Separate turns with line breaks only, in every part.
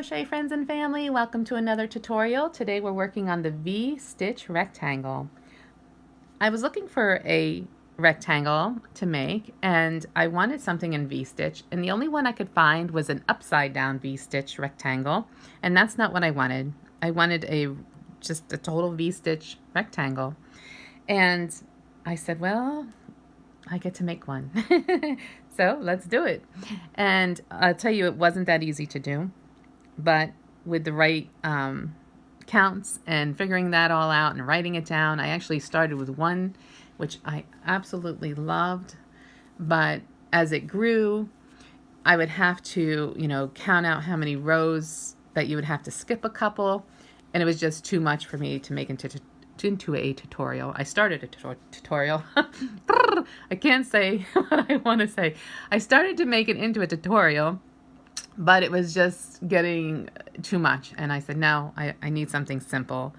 crochet friends and family, welcome to another tutorial. Today we're working on the V-stitch rectangle. I was looking for a rectangle to make and I wanted something in V-stitch, and the only one I could find was an upside down V-stitch rectangle, and that's not what I wanted. I wanted just a total V-stitch rectangle, and I said, well, I get to make one. So let's do it. And I'll tell you, it wasn't that easy to do, but with the right counts and figuring that all out and writing it down, I actually started with one, which I absolutely loved. But as it grew, I would have to, count out how many rows that you would have to skip a couple. And it was just too much for me to make into a tutorial. I started a tutorial. I can't say what I want to say. I started to make it into a tutorial, but it was just getting too much. And I said, no, I need something simple.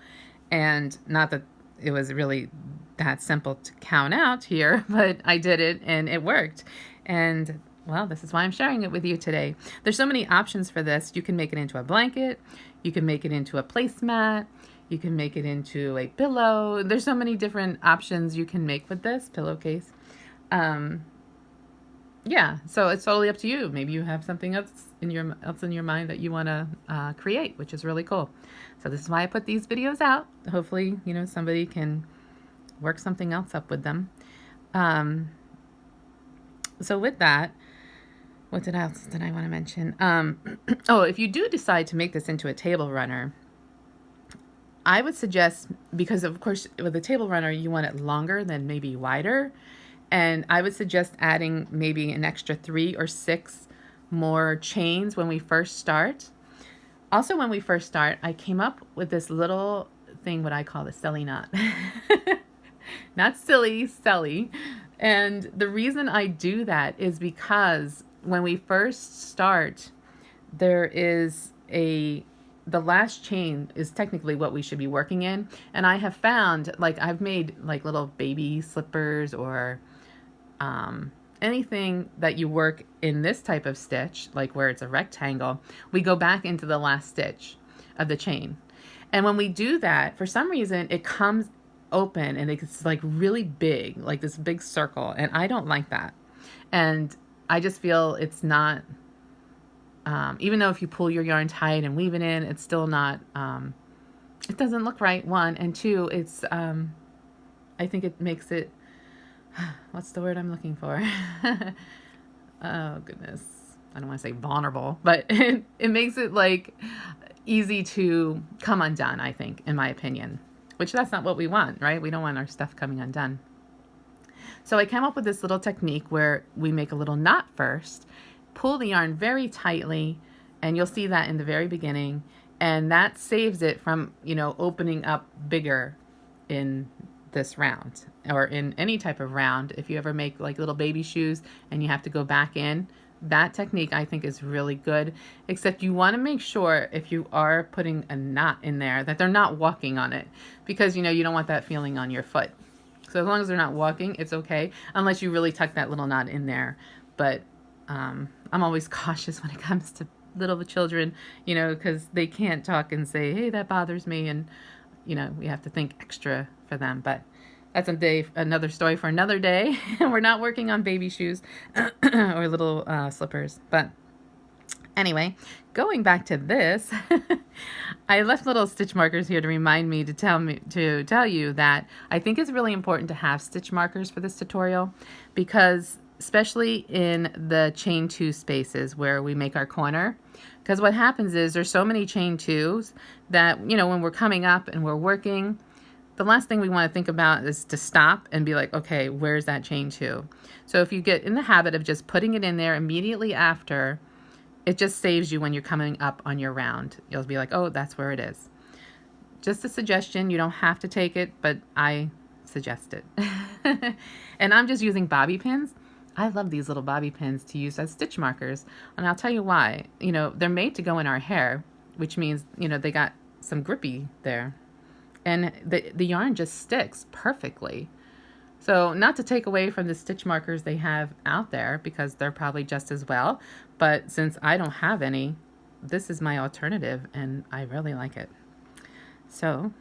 And not that it was really that simple to count out here, but I did it and it worked. And well, this is why I'm sharing it with you today. There's so many options for this. You can make it into a blanket. You can make it into a placemat. You can make it into a pillow. There's so many different options you can make with this pillowcase. Yeah, so it's totally up to you. Maybe you have something else in your mind that you want to create, which is really cool. So this is why I put these videos out. Hopefully, somebody can work something else up with them. So with that, what else did I want to mention? Oh, if you do decide to make this into a table runner, I would suggest, because of course with a table runner you want it longer than maybe wider, and I would suggest adding maybe an extra 3 or 6 more chains when we first start. Also, when we first start, I came up with this little thing, what I call the silly knot. Not silly, silly. And the reason I do that is because when we first start, there is the last chain is technically what we should be working in. And I have found, I've made little baby slippers or anything that you work in this type of stitch, like where it's a rectangle, we go back into the last stitch of the chain. And when we do that, for some reason, it comes open and it's really big, like this big circle. And I don't like that. And I just feel it's not, even though if you pull your yarn tight and weave it in, it's still not, it doesn't look right, one. And two, it's, I think it makes it, what's the word I'm looking for? Oh, goodness. I don't want to say vulnerable, but it makes it easy to come undone, I think, in my opinion, which that's not what we want, right? We don't want our stuff coming undone. So I came up with this little technique where we make a little knot first, pull the yarn very tightly, and you'll see that in the very beginning, and that saves it from, opening up bigger in this round or in any type of round. If you ever make little baby shoes and you have to go back in, that technique I think is really good, except you want to make sure if you are putting a knot in there that they're not walking on it, because you don't want that feeling on your foot. So as long as they're not walking, it's okay, unless you really tuck that little knot in there. But I'm always cautious when it comes to little children, because they can't talk and say, hey, that bothers me, and we have to think extra for them. But that's another story for another day. We're not working on baby shoes or little slippers. But anyway, going back to this, I left little stitch markers here to remind me to tell you that I think it's really important to have stitch markers for this tutorial, because especially in the chain 2 spaces where we make our corner, because what happens is there's so many chain 2s that when we're coming up and we're working, the last thing we want to think about is to stop and be like, okay, where's that chain 2? So if you get in the habit of just putting it in there immediately after, it just saves you when you're coming up on your round. You'll be like, oh, that's where it is. Just a suggestion. You don't have to take it, but I suggest it. And I'm just using bobby pins. I love these little bobby pins to use as stitch markers, and I'll tell you why. They're made to go in our hair, which means, they got some grippy there, and the yarn just sticks perfectly. So not to take away from the stitch markers they have out there, because they're probably just as well, but since I don't have any, this is my alternative and I really like it. So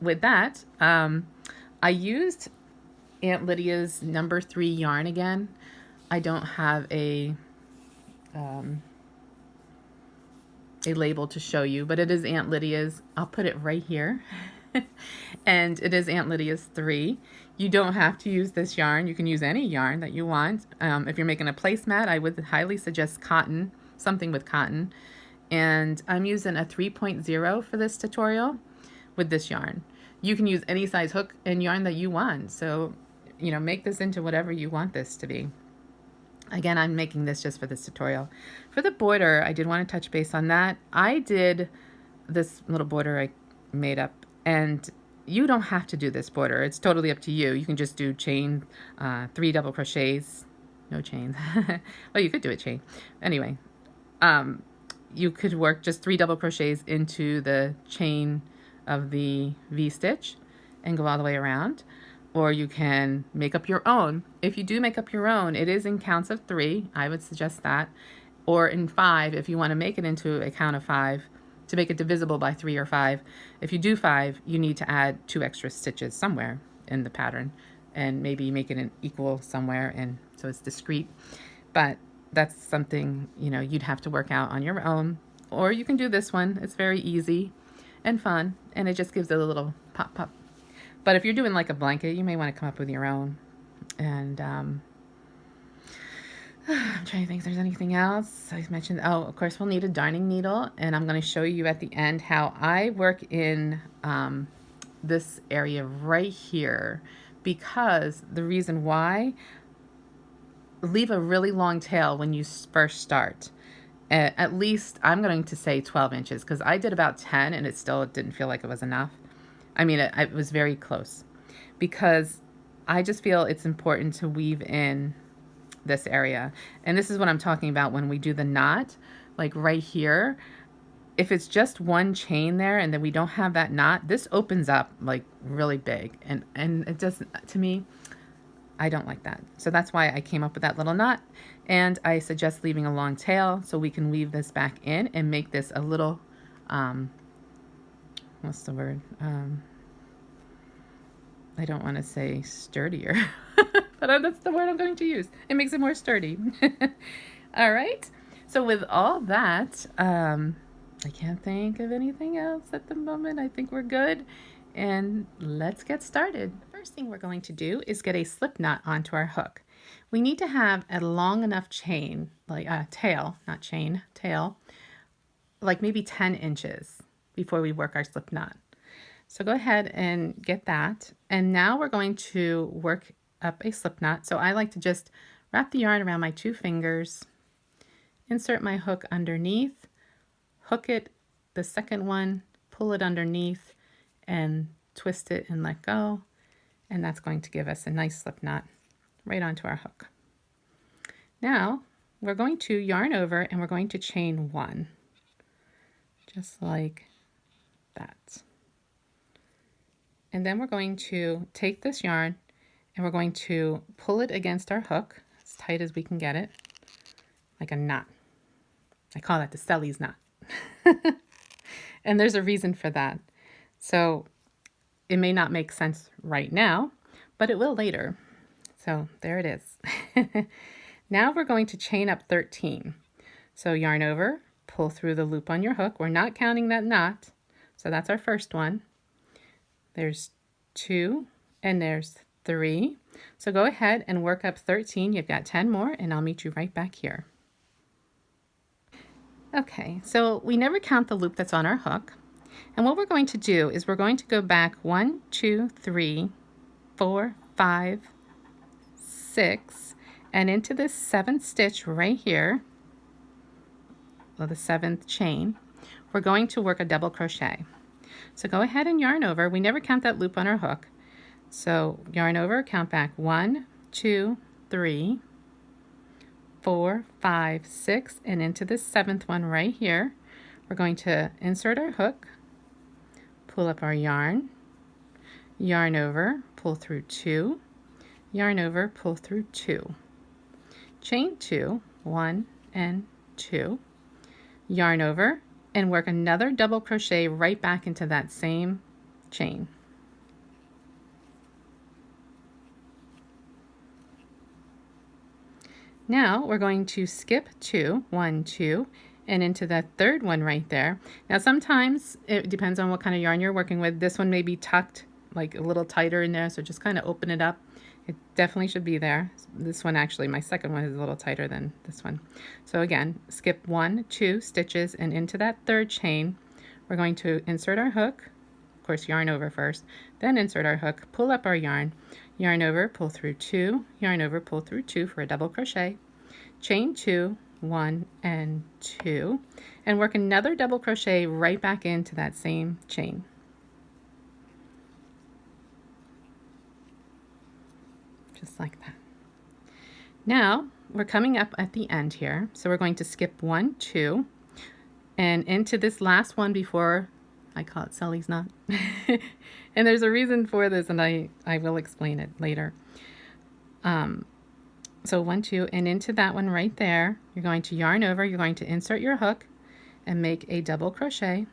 with that, I used Aunt Lydia's number 3 yarn again. I don't have a label to show you, but it is Aunt Lydia's. I'll put it right here. And it is Aunt Lydia's 3. You don't have to use this yarn. You can use any yarn that you want. If you're making a placemat, I would highly suggest cotton, something with cotton. And I'm using a 3.0 for this tutorial with this yarn. You can use any size hook and yarn that you want. So, you know, make this into whatever you want this to be. Again, I'm making this just for this tutorial. For the border, I did want to touch base on that. I did this little border I made up, and you don't have to do this border. It's totally up to you. You can just do chain, 3 double crochets, no chains. Well, you could do a chain. Anyway, you could work just 3 double crochets into the chain of the V-stitch and go all the way around. Or you can make up your own. If you do make up your own, it is in counts of 3. I would suggest that. Or in 5, if you want to make it into a count of 5, to make it divisible by 3 or 5. If you do 5, you need to add 2 extra stitches somewhere in the pattern, and maybe make it an equal somewhere, and so it's discrete. But that's something, you know, you'd have to work out on your own. Or you can do this one. It's very easy and fun, and it just gives it a little pop pop. But if you're doing like a blanket, you may want to come up with your own. And I'm trying to think if there's anything else. I mentioned, oh, of course, we'll need a darning needle. And I'm going to show you at the end how I work in this area right here. Because the reason why, leave a really long tail when you first start. At least, I'm going to say 12 inches. Because I did about 10 and it still didn't feel like it was enough. I mean, it was very close, because I just feel it's important to weave in this area. And this is what I'm talking about when we do the knot, like right here. If it's just one chain there and then we don't have that knot, this opens up like really big. And it doesn't, to me, I don't like that. So that's why I came up with that little knot. And I suggest leaving a long tail so we can weave this back in and make this a little, what's the word? I don't want to say sturdier, but that's the word I'm going to use. It makes it more sturdy. All right. So with all that, I can't think of anything else at the moment. I think we're good. And let's get started. The first thing we're going to do is get a slip knot onto our hook. We need to have a long enough chain, like tail, not chain, tail, like maybe 10 inches before we work our slip knot. So go ahead and get that. And now we're going to work up a slip knot. So I like to just wrap the yarn around my 2 fingers, insert my hook underneath, hook it, the second one, pull it underneath, and twist it and let go. And that's going to give us a nice slip knot right onto our hook. Now we're going to yarn over and we're going to chain 1, just like that. And then we're going to take this yarn and we're going to pull it against our hook as tight as we can get it, like a knot. I call that the Selly's knot. And there's a reason for that. So it may not make sense right now, but it will later. So there it is. Now we're going to chain up 13. So yarn over, pull through the loop on your hook. We're not counting that knot. So that's our first one. There's 2 and there's 3. So go ahead and work up 13. You've got 10 more and I'll meet you right back here. Okay, so we never count the loop that's on our hook. And what we're going to do is we're going to go back 1, 2, 3, 4, 5, 6, and into this 7th stitch right here, well, the 7th chain, we're going to work a double crochet. So go ahead and yarn over. We never count that loop on our hook. So yarn over, count back 1, 2, 3, 4, 5, 6, and into this 7th one right here, we're going to insert our hook, pull up our yarn, yarn over, pull through 2, yarn over, pull through 2, chain 2, 1 and 2, yarn over, and work another double crochet right back into that same chain. Now we're going to skip 2, 1, 2, and into that third one right there. Now sometimes it depends on what kind of yarn you're working with. This one may be tucked like a little tighter in there, so just kind of open it up. It definitely should be there. This one actually, my second one is a little tighter than this one. So again, skip 1, 2 stitches, and into that third chain, we're going to insert our hook. Of course, yarn over first, then insert our hook, pull up our yarn over, pull through 2, yarn over, pull through 2 for a double crochet, chain 2, 1 and 2, and work another double crochet right back into that same chain. Just like that. Now we're coming up at the end here, so we're going to skip 1, 2, and into this last one before I call it Sully's knot. And there's a reason for this, and I will explain it later. So 1, 2, and into that one right there, you're going to yarn over, you're going to insert your hook and make a double crochet,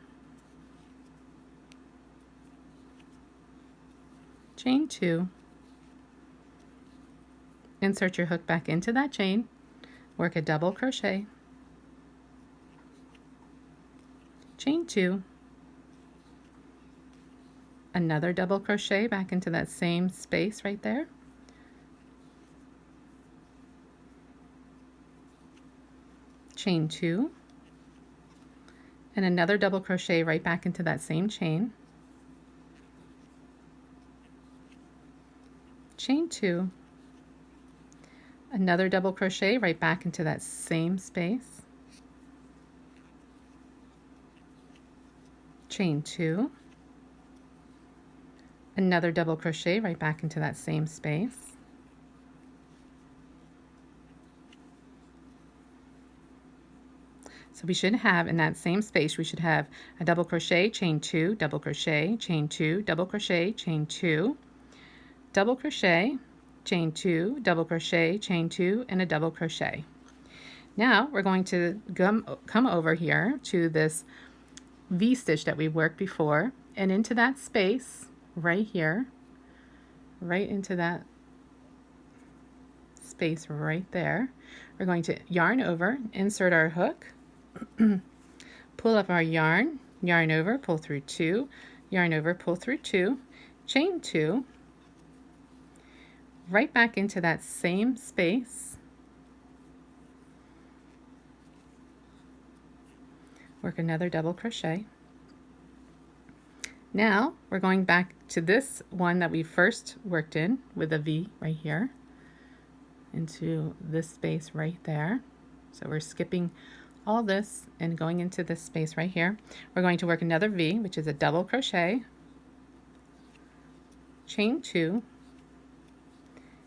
chain 2, insert your hook back into that chain, work a double crochet, chain 2, another double crochet back into that same space right there, chain 2, and another double crochet right back into that same chain, chain 2, another double crochet right back into that same space, chain 2, another double crochet right back into that same space, so we should have in that same space, we should have a double crochet, chain 2, double crochet, chain 2, double crochet, chain 2, double crochet, chain 2, double crochet, chain 2, and a double crochet. Now we're going to come over here to this V-stitch that we worked before, and into that space right here, right into that space right there, we're going to yarn over, insert our hook, pull up our yarn over, pull through 2, yarn over, pull through 2, chain 2, right back into that same space, work another double crochet. Now we're going back to this one that we first worked in with a V right here into this space right there. So we're skipping all this and going into this space right here. We're going to work another V, which is a double crochet, chain 2,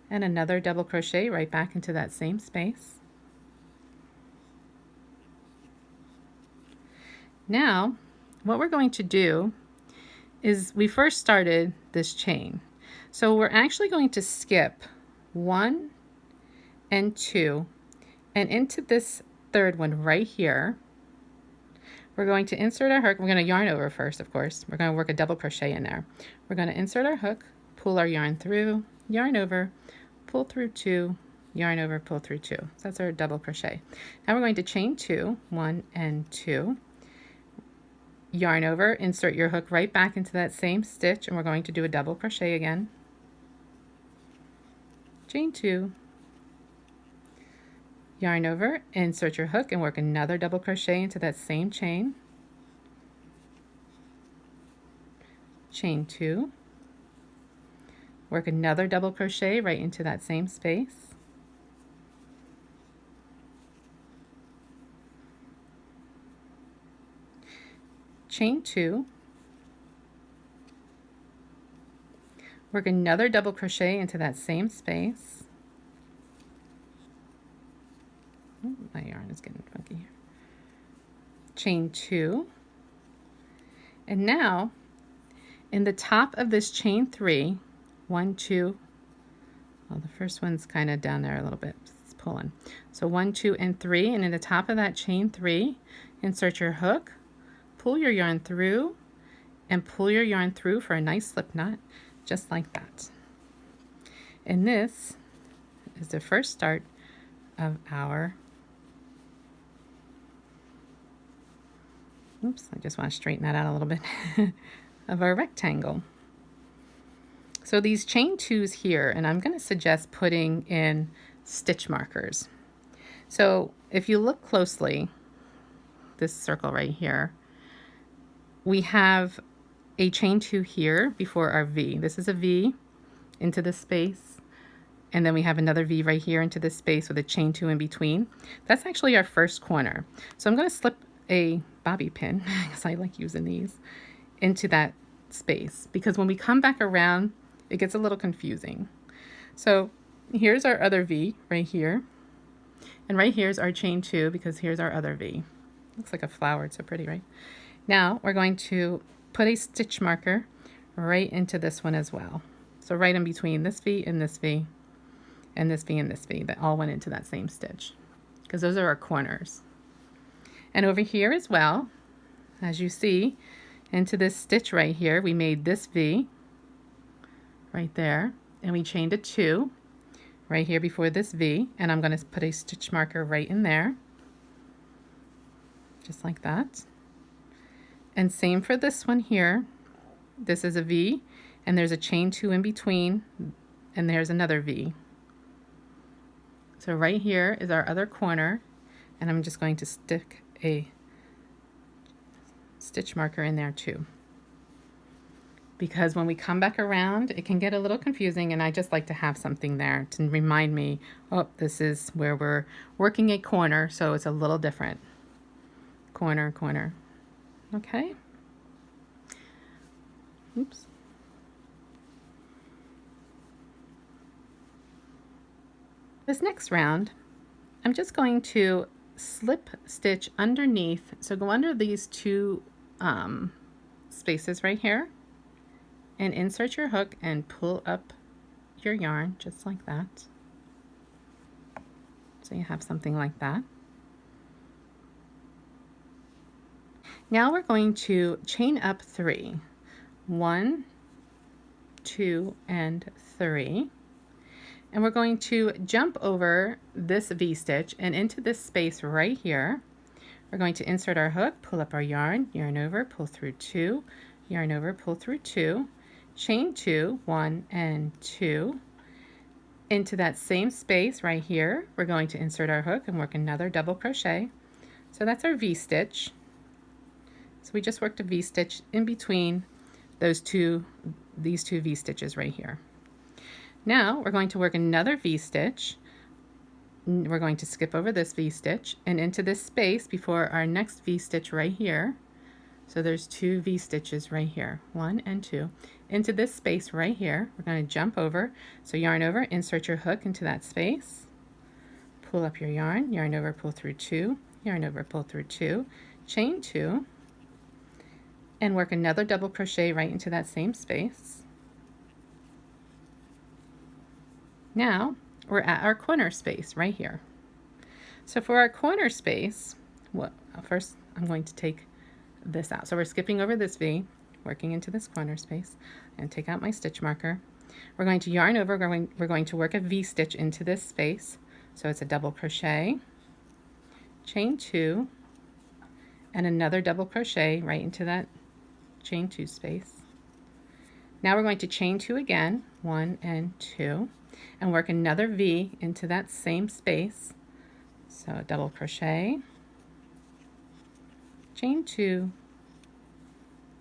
and another double crochet right back into that same space. Now what we're going to do is we first started this chain, so we're actually going to skip 1 and 2, and into this third one right here, we're going to insert our hook. We're going to yarn over first, of course. We're going to work a double crochet in there. We're going to insert our hook, pull our yarn through, yarn over, pull through 2, yarn over, pull through 2. So that's our double crochet. Now we're going to chain 2, 1 and 2, yarn over, insert your hook right back into that same stitch, and we're going to do a double crochet again, chain 2, yarn over, insert your hook, and work another double crochet into that same chain, chain 2, work another double crochet right into that same space, chain 2, work another double crochet into that same space. Ooh, my yarn is getting funky here. Chain 2, and now in the top of this chain 3, 1, 2, well, the first one's kind of down there a little bit, it's pulling, so 1, 2 and 3, and in the top of that chain 3, insert your hook, pull your yarn through, and pull your yarn through for a nice slip knot, just like that. And this is the first start of our, oops, I just want to straighten that out a little bit, of our rectangle. So these chain twos here, and I'm going to suggest putting in stitch markers. So if you look closely, this circle right here, we have a chain two here before our V. This is a V into this space, and then we have another V right here into this space with a chain two in between. That's actually our first corner. So I'm going to slip a bobby pin, because I like using these, into that space, because when we come back around, it gets a little confusing. So here's our other V right here, and right here's our chain two, because here's our other V. Looks like a flower, it's so pretty, right? Now we're going to put a stitch marker right into this one as well. So right in between this V and this V, and this V and this V, that all went into that same stitch, because those are our corners. And over here as well, as you see, into this stitch right here, we made this V right there, and we chained a 2 right here before this V, and I'm going to put a stitch marker right in there, just like that. And same for this one here. This is a V, and there's a chain 2 in between, and there's another V. So right here is our other corner, and I'm just going to stick a stitch marker in there too, because when we come back around, it can get a little confusing, and I just like to have something there to remind me, oh, this is where we're working a corner, so it's a little different. Corner, corner. Okay. Oops. This next round, I'm just going to slip stitch underneath. So go under these two spaces right here, and insert your hook and pull up your yarn just like that. So you have something like that. Now we're going to chain up 3. 1, 2, and 3. And we're going to jump over this V-stitch and into this space right here. We're going to insert our hook, pull up our yarn, yarn over, pull through 2, yarn over, pull through 2, chain 2, 1 and 2. Into that same space right here, we're going to insert our hook and work another double crochet. So that's our V-stitch. So we just worked a V-stitch in between these two V-stitches right here. Now we're going to work another V-stitch. We're going to skip over this V-stitch and into this space before our next V-stitch right here. So there's 2 V-stitches right here, 1 and 2. Into this space right here, we're going to jump over. So yarn over, insert your hook into that space. Pull up your yarn, yarn over, pull through 2, yarn over, pull through 2, chain 2, and work another double crochet right into that same space. Now we're at our corner space right here. So for our corner space, first I'm going to take this out. So we're skipping over this V, working into this corner space, and take out my stitch marker. We're going to yarn over, we're going to work a V-stitch into this space. So it's a double crochet, chain 2, and another double crochet right into that chain 2 space. Now we're going to chain 2 again, 1 and 2, and work another V into that same space. So double crochet, chain 2,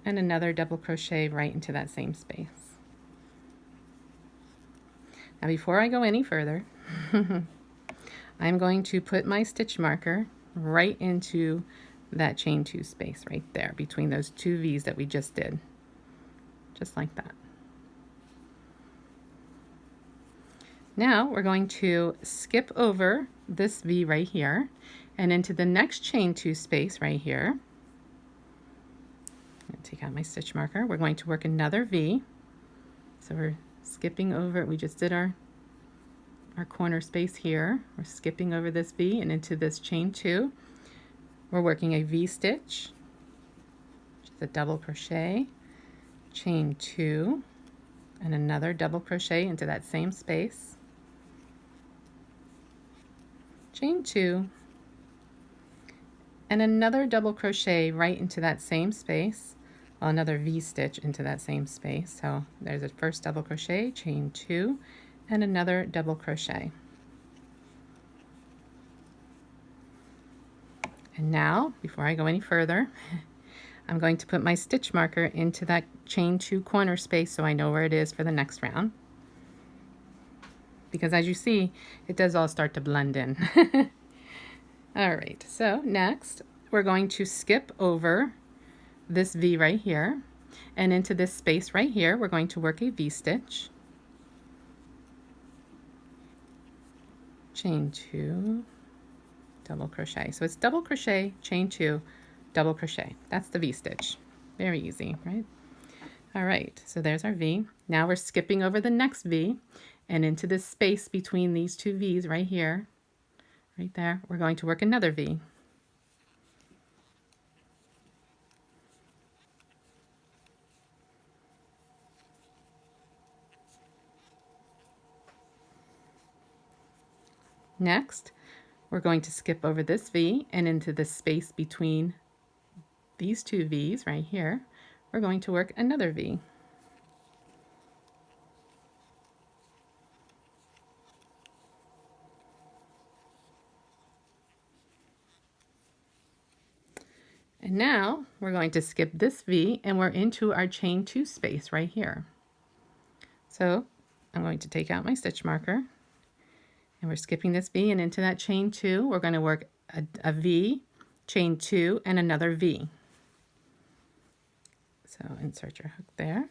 and another double crochet right into that same space. Now before I go any further, I'm going to put my stitch marker right into that chain 2 space right there between those 2 V's that we just did, just like that. Now we're going to skip over this V right here and into the next chain 2 space right here. I'm going to take out my stitch marker. We're going to work another V. So we're skipping over, we just did our corner space here. We're skipping over this V and into this chain 2. we're working a V-stitch, which is a double crochet, chain 2, and another double crochet into that same space, chain 2, and another double crochet right into that same space, well, another V-stitch into that same space. So there's a first double crochet, chain 2, and another double crochet. And now, before I go any further, I'm going to put my stitch marker into that chain 2 corner space so I know where it is for the next round. Because as you see, it does all start to blend in. All right, so next we're going to skip over this V right here, and into this space right here we're going to work a V-stitch, chain 2, double crochet. So it's double crochet, chain 2, double crochet. That's the V-stitch. Very easy, right? All right, so there's our V. Now we're skipping over the next V, and into this space between these two V's right here, right there, we're going to work another V. Next, we're going to skip over this V, and into the space between these two V's right here, we're going to work another V. And now we're going to skip this V, and we're into our chain 2 space right here. So I'm going to take out my stitch marker, and we're skipping this V, and into that chain 2 we're going to work a V, chain 2, and another V. So insert your hook there,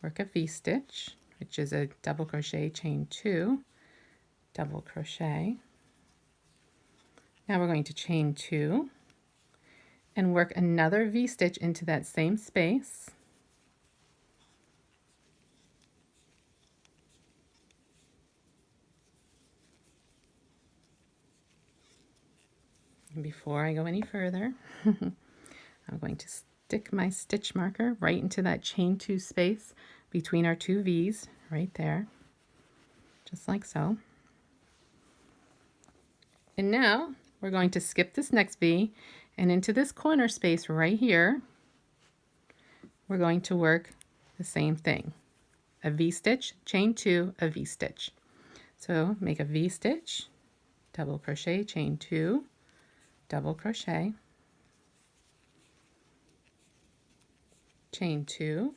work a V-stitch, which is a double crochet, chain 2, double crochet. Now we're going to chain 2 and work another V-stitch into that same space. And before I go any further, I'm going to stick my stitch marker right into that chain 2 space between our two V's right there, just like so. And now we're going to skip this next V, and into this corner space right here we're going to work the same thing, a V-stitch, chain 2, a V-stitch. So make a V-stitch, double crochet, chain 2, double crochet, chain 2,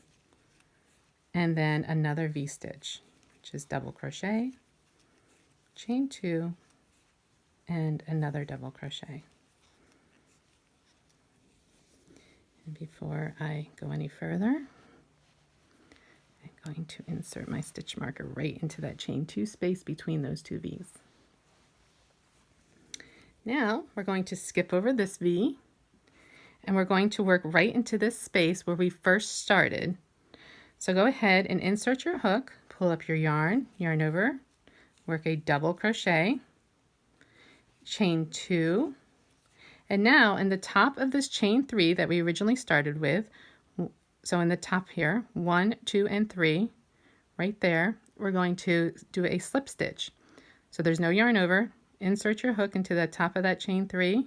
and then another V-stitch, which is double crochet, chain 2, and another double crochet. And before I go any further, I'm going to insert my stitch marker right into that chain 2 space between those two V's. Now we're going to skip over this V, and we're going to work right into this space where we first started. So go ahead and insert your hook, pull up your yarn, yarn over, work a double crochet, chain 2, and now in the top of this chain 3 that we originally started with, so in the top here, 1, 2, and 3, right there, we're going to do a slip stitch. So there's no yarn over, insert your hook into the top of that chain 3,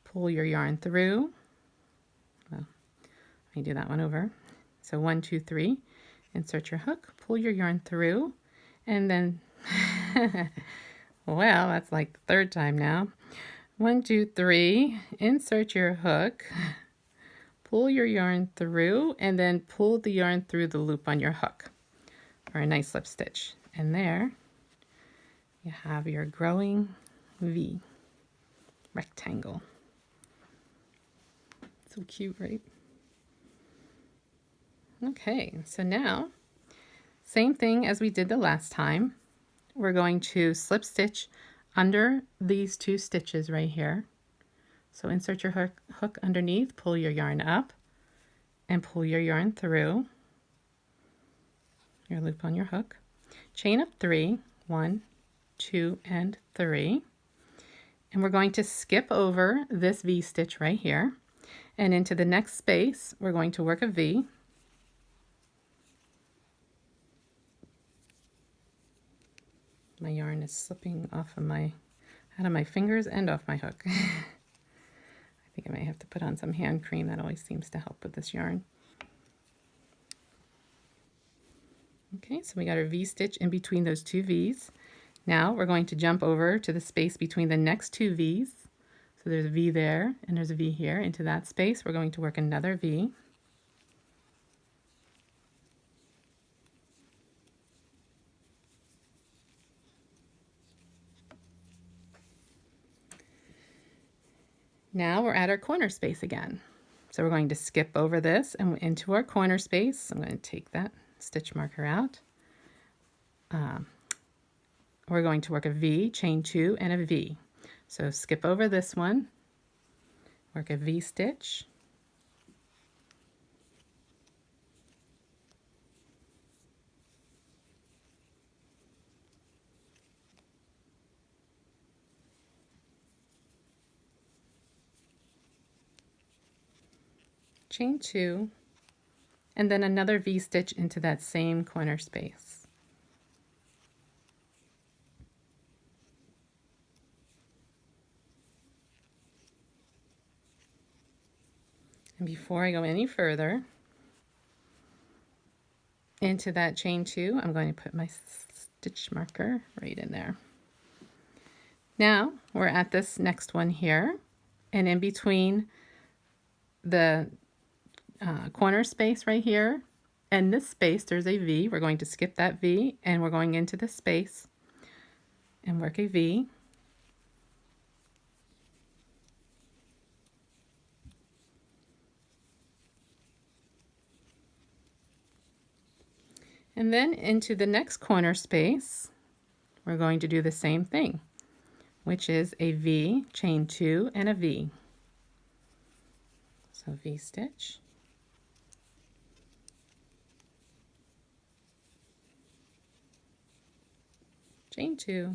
pull your yarn through, well, let me do that one over. So 1, 2, 3, insert your hook, pull your yarn through, and then, well, that's like the third time now. 1, 2, 3, insert your hook, pull your yarn through, and then pull the yarn through the loop on your hook for a nice slip stitch. And there you have your growing V rectangle. So cute, right? Okay, so now, same thing as we did the last time. We're going to slip stitch under these two stitches right here. So insert your hook underneath, pull your yarn up, and pull your yarn through your loop on your hook. Chain up 3, 1, 2, and 3. And we're going to skip over this V stitch right here, and into the next space we're going to work a V. My yarn is slipping off of out of my fingers and off my hook. I think I might have to put on some hand cream. That always seems to help with this yarn. Okay, so we got our V stitch in between those two V's. Now we're going to jump over to the space between the next two V's. So there's a V there and there's a V here. Into that space we're going to work another V. Now we're at our corner space again. So we're going to skip over this and into our corner space. I'm going to take that stitch marker out. We're going to work a V, chain 2, and a V. So skip over this one, work a V stitch, chain 2, and then another V stitch into that same corner space. And before I go any further, into that chain 2, I'm going to put my stitch marker right in there. Now we're at this next one here, and in between the corner space right here and this space there's a V. We're going to skip that V and we're going into this space and work a V. And then into the next corner space, we're going to do the same thing, which is a V, chain 2, and a V. So V stitch, chain 2,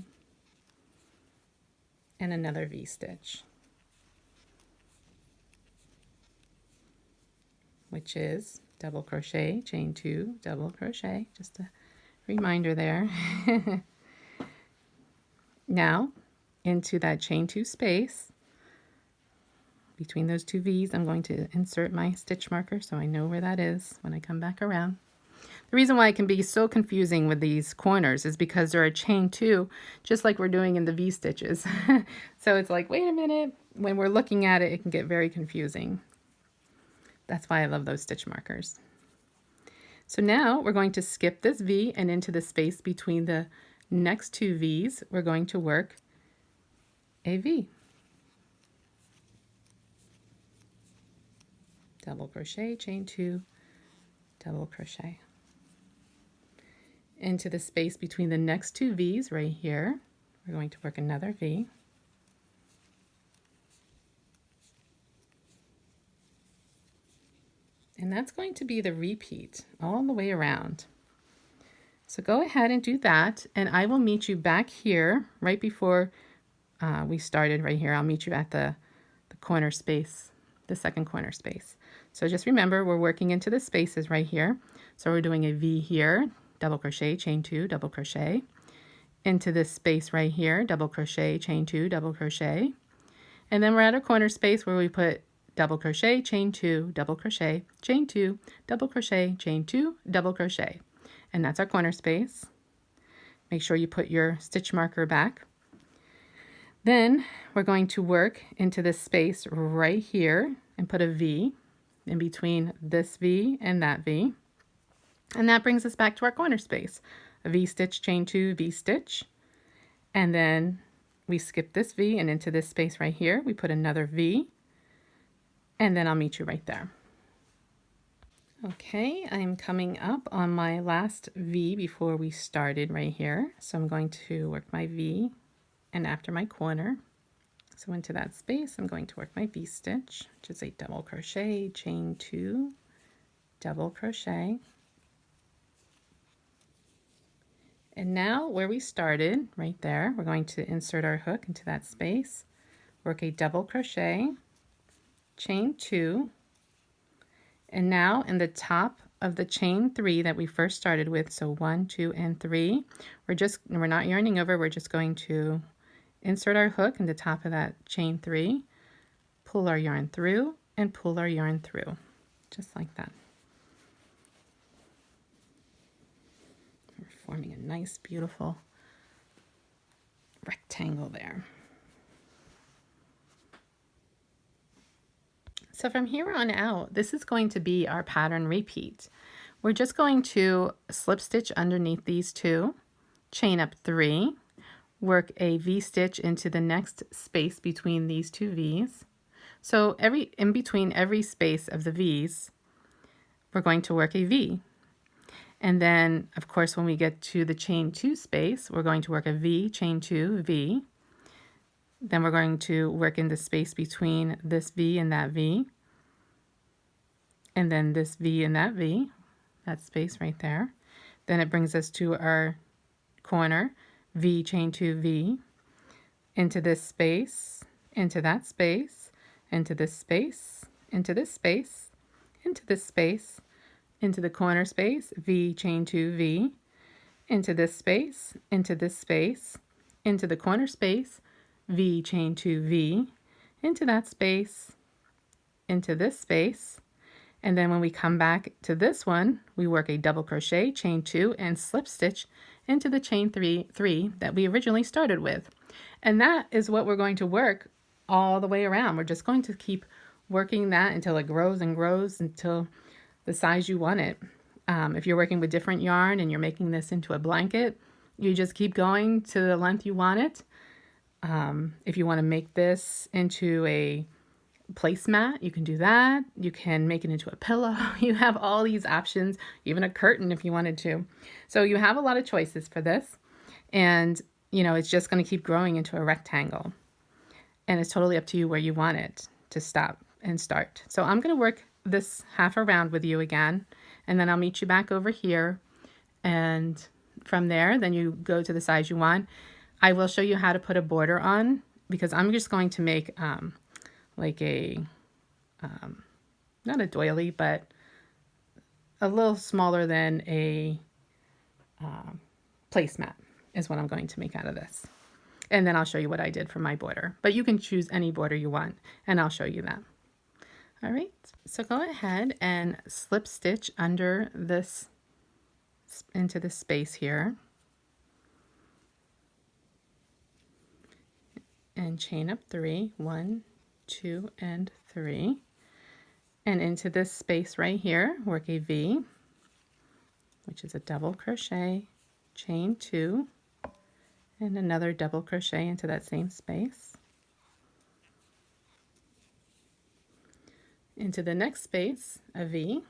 and another V stitch, which is double crochet, chain 2, double crochet, just a reminder there. Now into that chain 2 space between those two V's, I'm going to insert my stitch marker so I know where that is when I come back around. The reason why it can be so confusing with these corners is because they're a chain 2, just like we're doing in the V stitches. So it's like, wait a minute, when we're looking at it, it can get very confusing. That's why I love those stitch markers. So now we're going to skip this V, and into the space between the next two V's, we're going to work a V. Double crochet, chain 2, double crochet. Into the space between the next two V's right here, we're going to work another V. And that's going to be the repeat all the way around. So go ahead and do that, and I will meet you back here right before we started right here. I'll meet you at the corner space, the second corner space. So just remember, we're working into the spaces right here. So we're doing a V here, double crochet, chain 2, double crochet. Into this space right here, double crochet, chain 2, double crochet. And then we're at a corner space where we put double crochet, chain 2, double crochet, chain 2, double crochet, chain 2, double crochet. And that's our corner space. Make sure you put your stitch marker back. Then we're going to work into this space right here and put a V in between this V and that V. And that brings us back to our corner space. A V stitch, chain 2, V stitch. And then we skip this V, and into this space right here, we put another V. And then I'll meet you right there. Okay, I'm coming up on my last V before we started right here. So I'm going to work my V and after my corner. So into that space, I'm going to work my V stitch, which is a double crochet, chain 2, double crochet. And now where we started, right there, we're going to insert our hook into that space, work a double crochet, chain 2, and now in the top of the chain 3 that we first started with, so 1, 2, and 3, we're not yarning over, we're just going to insert our hook in the top of that chain 3, pull our yarn through, and pull our yarn through, just like that. We're forming a nice, beautiful rectangle there. So from here on out, this is going to be our pattern repeat. We're just going to slip stitch underneath these 2, chain up 3, work a V-stitch into the next space between these 2 V's. So in between every space of the V's, we're going to work a V. And then, of course, when we get to the chain 2 space, we're going to work a V, chain 2, V. Then we're going to work in the space between this V and that V. And then this V and that V, that space right there. Then it brings us to our corner, V, chain 2, V, into this space, into that space, into this space, into this space, into this space, into the corner space, V, chain 2, V, into this space, into this space, into the corner space, V, chain 2, V, into that space, into this space, and then when we come back to this one, we work a double crochet, chain 2, and slip stitch into the chain 3 that we originally started with. And that is what we're going to work all the way around. We're just going to keep working that until it grows and grows until the size you want it. If you're working with different yarn and you're making this into a blanket, you just keep going to the length you want it. If you want to make this into a placemat, you can do that. You can make it into a pillow. You have all these options, even a curtain if you wanted to. So you have a lot of choices for this. And, you know, it's just going to keep growing into a rectangle. And it's totally up to you where you want it to stop and start. So I'm going to work this half around with you again, and then I'll meet you back over here. And from there, then you go to the size you want. I will show you how to put a border on, because I'm just going to make like a, not a doily, but a little smaller than a placemat is what I'm going to make out of this. And then I'll show you what I did for my border. But you can choose any border you want, and I'll show you that. All right, so go ahead and slip stitch under this, into this space here. And chain up 3, 1, 2, and 3. And into this space right here, work a V, which is a double crochet, chain 2, and another double crochet into that same space. Into the next space, a V.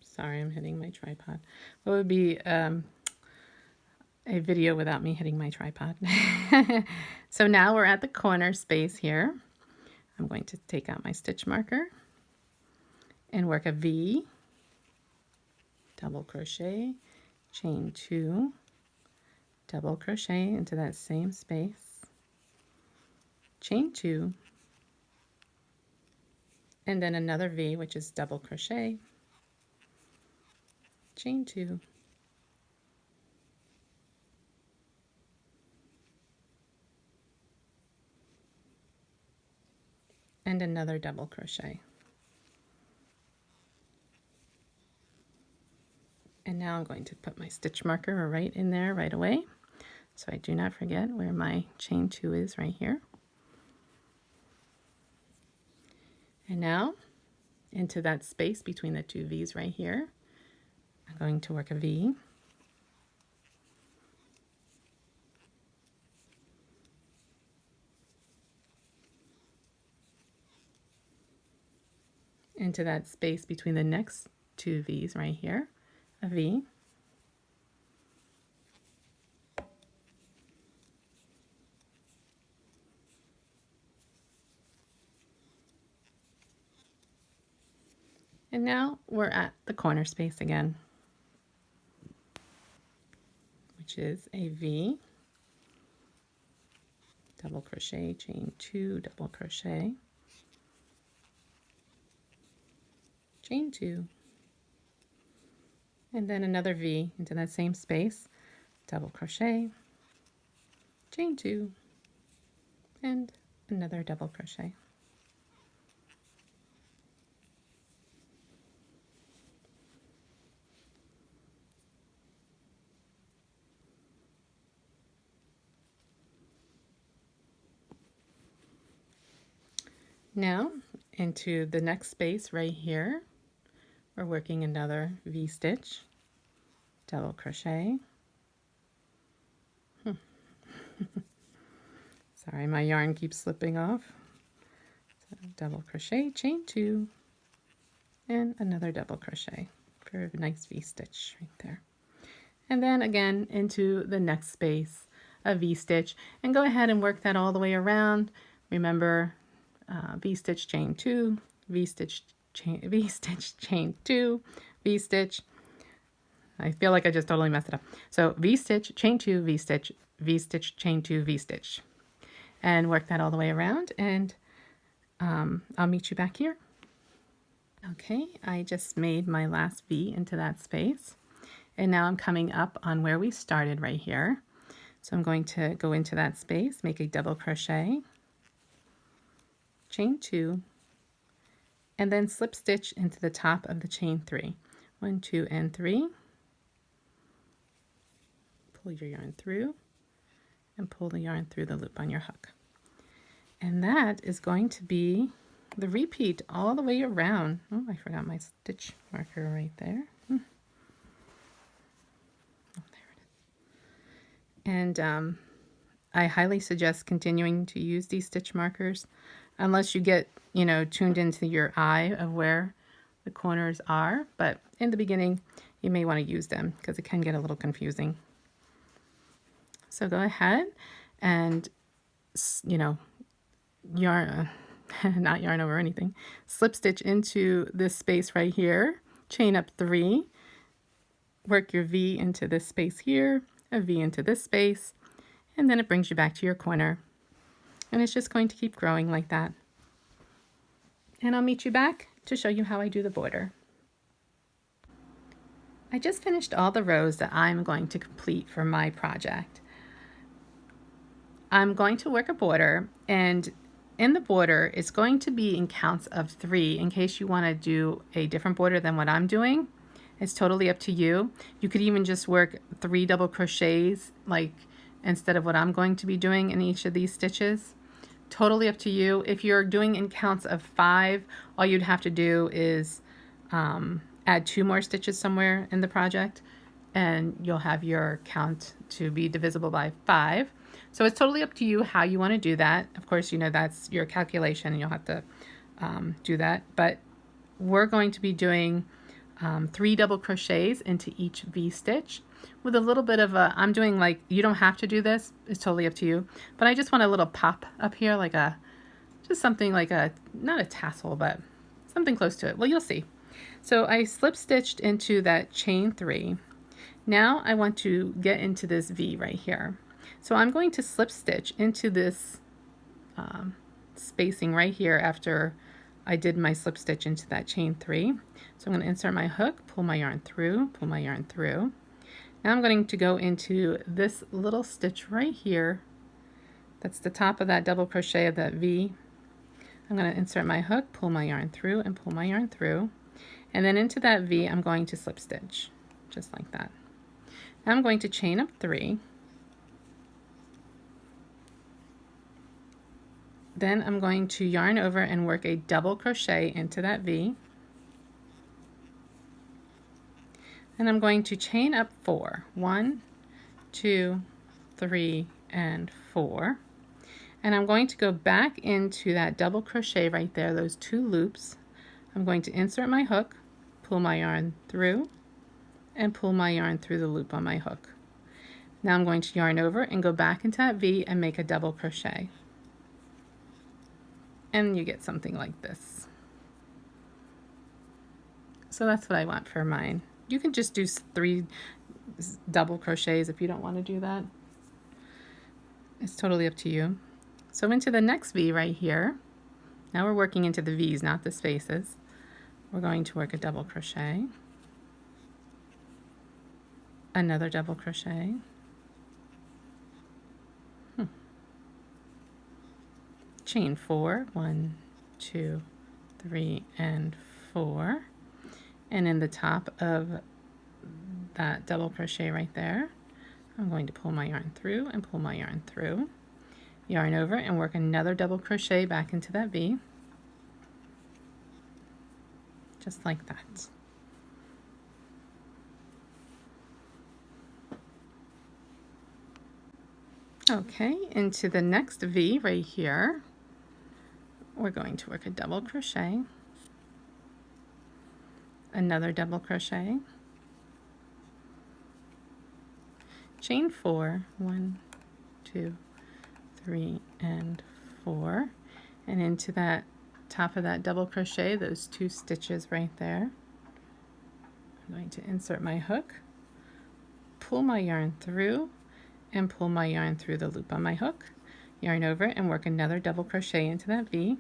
Sorry, I'm hitting my tripod. What would be a video without me hitting my tripod? So now we're at the corner space here. I'm going to take out my stitch marker and work a V, double crochet, chain 2, double crochet into that same space, chain 2, and then another V, which is double crochet, chain 2, and another double crochet. And now I'm going to put my stitch marker right in there right away, so I do not forget where my chain 2 is right here. And now into that space between the 2 V's right here, I'm going to work a V, into that space between the next 2 V's right here, a V, and now we're at the corner space again. which is a V, double crochet, chain 2, double crochet, chain 2, and then another V into that same space, double crochet, chain 2, and another double crochet. Now into the next space right here, we're working another V-stitch, double crochet. Sorry, my yarn keeps slipping off. So double crochet, chain 2, and another double crochet for a nice V-stitch right there. And then again into the next space, a V-stitch, and go ahead and work that all the way around. Remember, V-stitch, chain 2, V-stitch, chain 2, V-stitch. I feel like I just totally messed it up. So V-stitch, chain 2, V-stitch, V-stitch, chain 2, V-stitch. And work that all the way around, and I'll meet you back here. Okay, I just made my last V into that space. And now I'm coming up on where we started right here. So I'm going to go into that space, make a double crochet, chain 2, and then slip stitch into the top of the chain 3. 1, 2, and 3. Pull your yarn through and pull the yarn through the loop on your hook. And that is going to be the repeat all the way around. Oh, I forgot my stitch marker right there. Oh, there it is. And I highly suggest continuing to use these stitch markers unless you get, tuned into your eye of where the corners are. But in the beginning, you may want to use them because it can get a little confusing. So go ahead and, yarn, not yarn over anything, slip stitch into this space right here, chain up 3, work your V into this space here, a V into this space, and then it brings you back to your corner. And it's just going to keep growing like that. And I'll meet you back to show you how I do the border. I just finished all the rows that I'm going to complete for my project. I'm going to work a border, and in the border it's going to be in counts of 3 in case you want to do a different border than what I'm doing. It's totally up to you. You could even just work 3 double crochets like instead of what I'm going to be doing in each of these stitches. Totally up to you. If you're doing in counts of 5, all you'd have to do is add 2 more stitches somewhere in the project, and you'll have your count to be divisible by 5. So it's totally up to you how you want to do that. Of course, that's your calculation and you'll have to do that. But we're going to be doing 3 double crochets into each V-stitch with a little bit of a, I'm doing like, you don't have to do this, it's totally up to you. But I just want a little pop up here, like just something like not a tassel, but something close to it. Well, you'll see. So I slip stitched into that chain 3. Now I want to get into this V right here. So I'm going to slip stitch into this spacing right here after I did my slip stitch into that chain 3. So I'm going to insert my hook, pull my yarn through, pull my yarn through. Now I'm going to go into this little stitch right here. That's the top of that double crochet of that V. I'm going to insert my hook, pull my yarn through, and pull my yarn through. And then into that V, I'm going to slip stitch, just like that. Now I'm going to chain up 3. Then I'm going to yarn over and work a double crochet into that V. And I'm going to chain up 4. 1, 2, 3, and 4. And I'm going to go back into that double crochet right there, those 2 loops. I'm going to insert my hook, pull my yarn through, and pull my yarn through the loop on my hook. Now I'm going to yarn over and go back into that V and make a double crochet. And you get something like this. So that's what I want for mine. You can just do 3 double crochets if you don't want to do that. It's totally up to you. So into the next V right here, now we're working into the V's, not the spaces. We're going to work a double crochet, another double crochet, chain 4, 1, 2, 3, and 4, and in the top of that double crochet right there, I'm going to pull my yarn through and pull my yarn through, yarn over and work another double crochet back into that V, just like that. Okay, into the next V right here, we're going to work a double crochet, another double crochet, chain 4, 1, 2, 3, and 4, and into that top of that double crochet, those 2 stitches right there, I'm going to insert my hook, pull my yarn through, and pull my yarn through the loop on my hook, yarn over and work another double crochet into that V.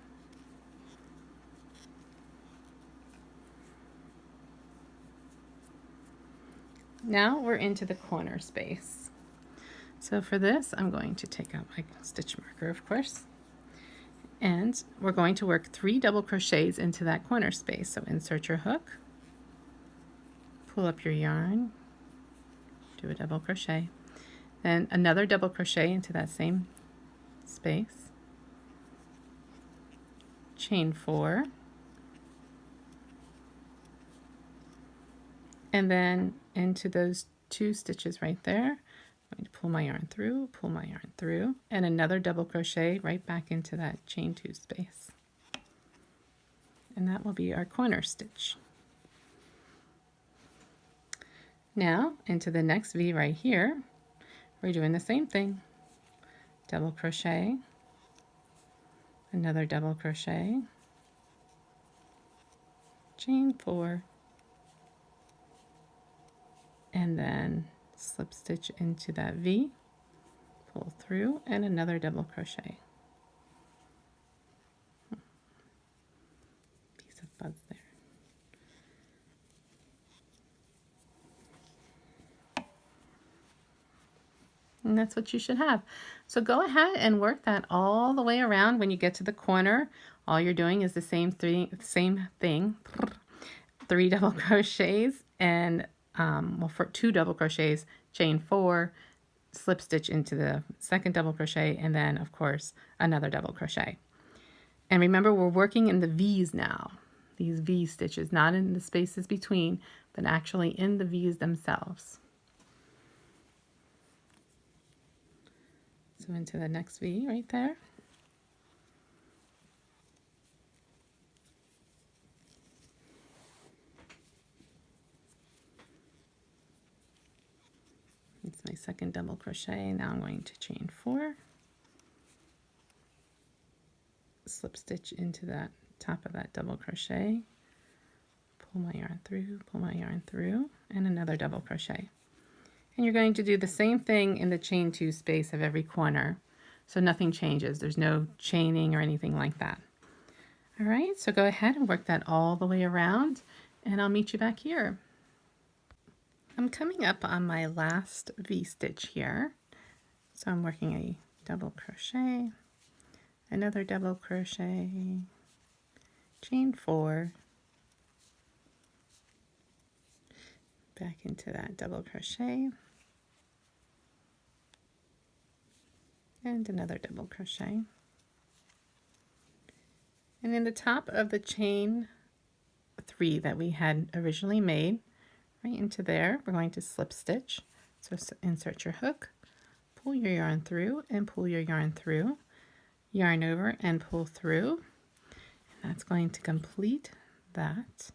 Now we're into the corner space. So for this, I'm going to take out my stitch marker, of course, and we're going to work 3 double crochets into that corner space. So insert your hook, pull up your yarn, do a double crochet, then another double crochet into that same space, chain 4, and then into those 2 stitches right there, I'm going to pull my yarn through, and another double crochet right back into that chain 2 space. And that will be our corner stitch. Now into the next V right here, we're doing the same thing. Double crochet, another double crochet, chain 4, and then slip stitch into that V, pull through, and another double crochet. Piece of buds there. And that's what you should have. So go ahead and work that all the way around. When you get to the corner, all you're doing is the same thing, 3 double crochets, and well, for 2 double crochets, chain 4, slip stitch into the second double crochet, and then of course another double crochet. And remember, we're working in the V's now, these V stitches, not in the spaces between, but actually in the V's themselves. So into the next V right there. It's my second double crochet. Now I'm going to chain 4, slip stitch into that top of that double crochet, pull my yarn through, and another double crochet. And you're going to do the same thing in the chain 2 space of every corner, so nothing changes. There's no chaining or anything like that. All right, so go ahead and work that all the way around, and I'll meet you back here. I'm coming up on my last V-stitch here. So I'm working a double crochet, another double crochet, chain 4, back into that double crochet, and another double crochet. And in the top of the chain 3 that we had originally made, right into there, we're going to slip stitch. So insert your hook, pull your yarn through and pull your yarn through, yarn over and pull through. And that's going to complete that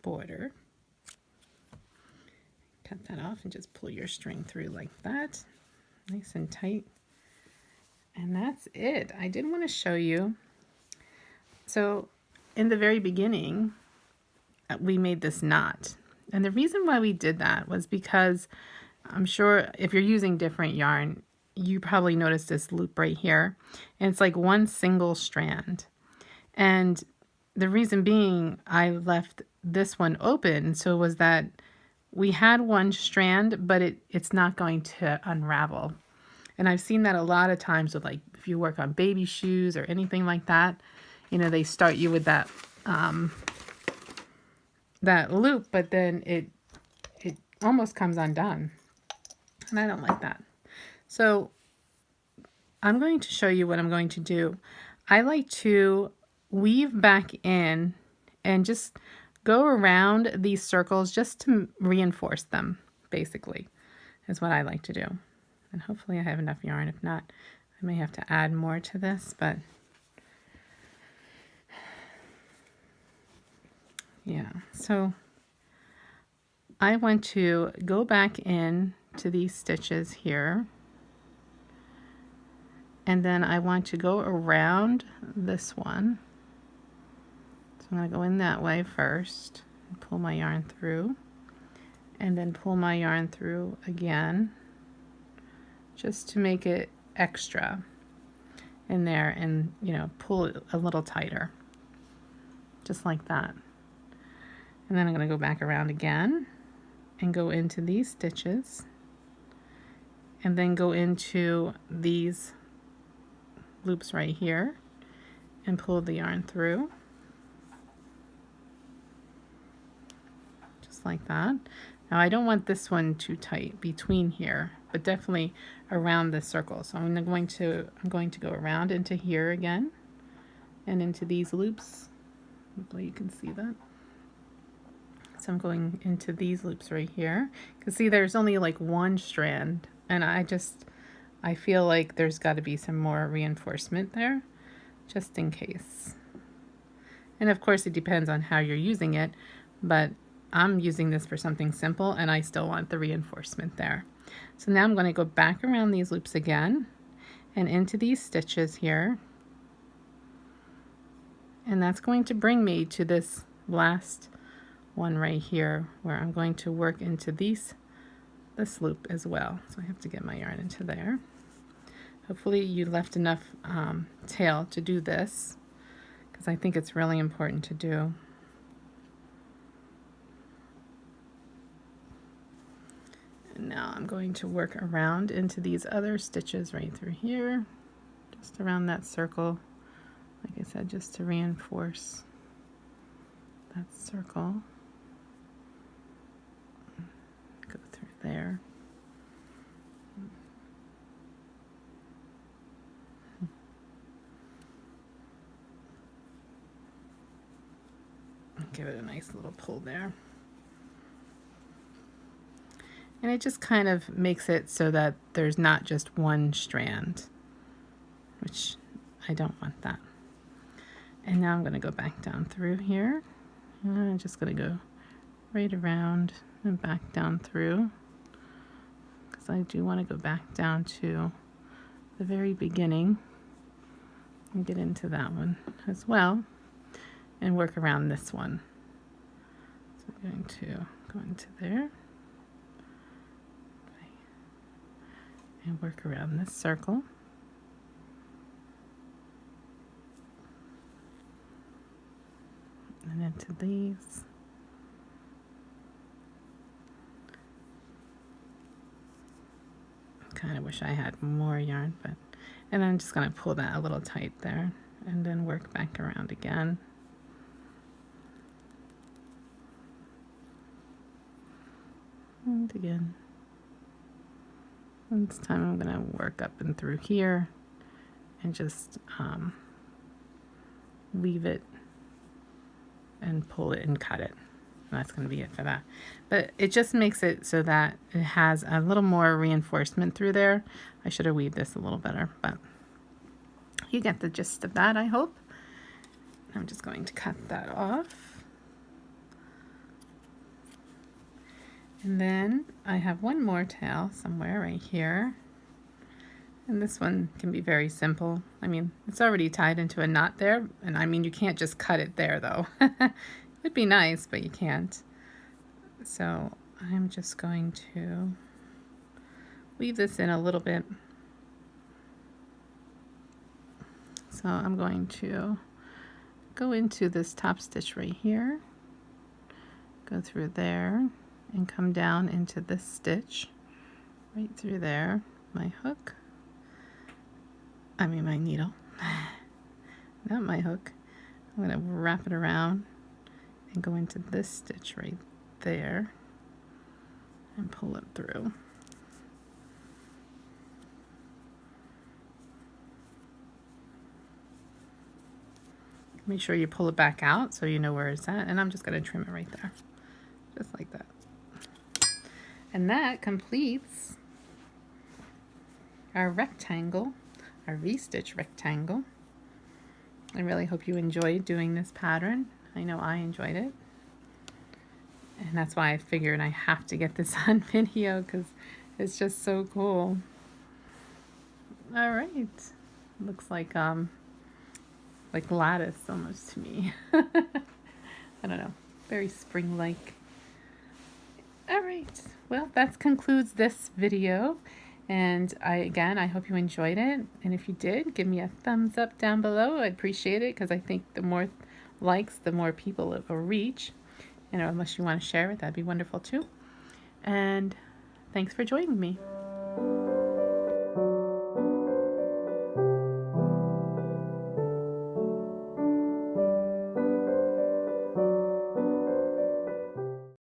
border. Cut that off and just pull your string through like that, nice and tight. And that's it. I did want to show you. So in the very beginning, we made this knot, And the reason why we did that was because I'm sure if you're using different yarn, you probably noticed this loop right here. And it's like one single strand. And the reason being I left this one open so was that we had one strand, but it's not going to unravel. And I've seen that a lot of times with, like, if you work on baby shoes or anything like that, you know, they start you with that that loop, but then it almost comes undone. And I don't like that. So I'm going to show you what I'm going to do. I like to weave back in and just go around these circles just to reinforce them, basically, is what I like to do. And hopefully I have enough yarn. If not, I may have to add more to this, but yeah. So I want to go back in to these stitches here, and then I want to go around this one. So I'm going to go in that way first and pull my yarn through, and then pull my yarn through again, just to make it extra in there, and, you know, pull it a little tighter, just like that. And then I'm going to go back around again and go into these stitches, and then go into these loops right here and pull the yarn through, just like that. Now I don't want this one too tight between here, but definitely around the circle. So I'm going to go around into here again and into these loops. Hopefully you can see that. So I'm going into these loops right here. You can see there's only like one strand, and I feel like there's got to be some more reinforcement there, just in case. And of course it depends on how you're using it, but I'm using this for something simple and I still want the reinforcement there. So now I'm going to go back around these loops again and into these stitches here. And that's going to bring me to this last one right here, where I'm going to work into this loop as well. So I have to get my yarn into there. Hopefully you left enough tail to do this, because I think it's really important to do. And now I'm going to work around into these other stitches right through here, just around that circle, like I said, just to reinforce that circle. Go through there. Give it a nice little pull there. And it just kind of makes it so that there's not just one strand, which I don't want that. And now I'm going to go back down through here. And I'm just going to go right around and back down through, because I do want to go back down to the very beginning and get into that one as well and work around this one. So I'm going to go into there and work around this circle. And into these. I kind of wish I had more yarn, but, and I'm just going to pull that a little tight there and then work back around again. And again. And this time I'm going to work up and through here and just weave it and pull it and cut it. And that's going to be it for that. But it just makes it so that it has a little more reinforcement through there. I should have weaved this a little better, but you get the gist of that, I hope. I'm just going to cut that off. And then I have one more tail somewhere right here. And this one can be very simple. I mean, it's already tied into a knot there. And I mean, you can't just cut it there though. It'd be nice, but you can't. So I'm just going to weave this in a little bit. So I'm going to go into this top stitch right here, go through there, and come down into this stitch right through there, my hook, I mean my needle, not my hook. I'm going to wrap it around and go into this stitch right there and pull it through. Make sure you pull it back out so you know where it's at, and I'm just going to trim it right there, just like that. And that completes our rectangle, our V-stitch rectangle. I really hope you enjoyed doing this pattern. I know I enjoyed it. And that's why I figured I have to get this on video, because it's just so cool. All right. Looks like lattice almost to me. I don't know. Very spring-like. All right. Well, that concludes this video. And I hope you enjoyed it. And if you did, give me a thumbs up down below. I'd appreciate it, because I think the more likes, the more people it will reach. You know, unless you want to share it, that'd be wonderful too. And thanks for joining me.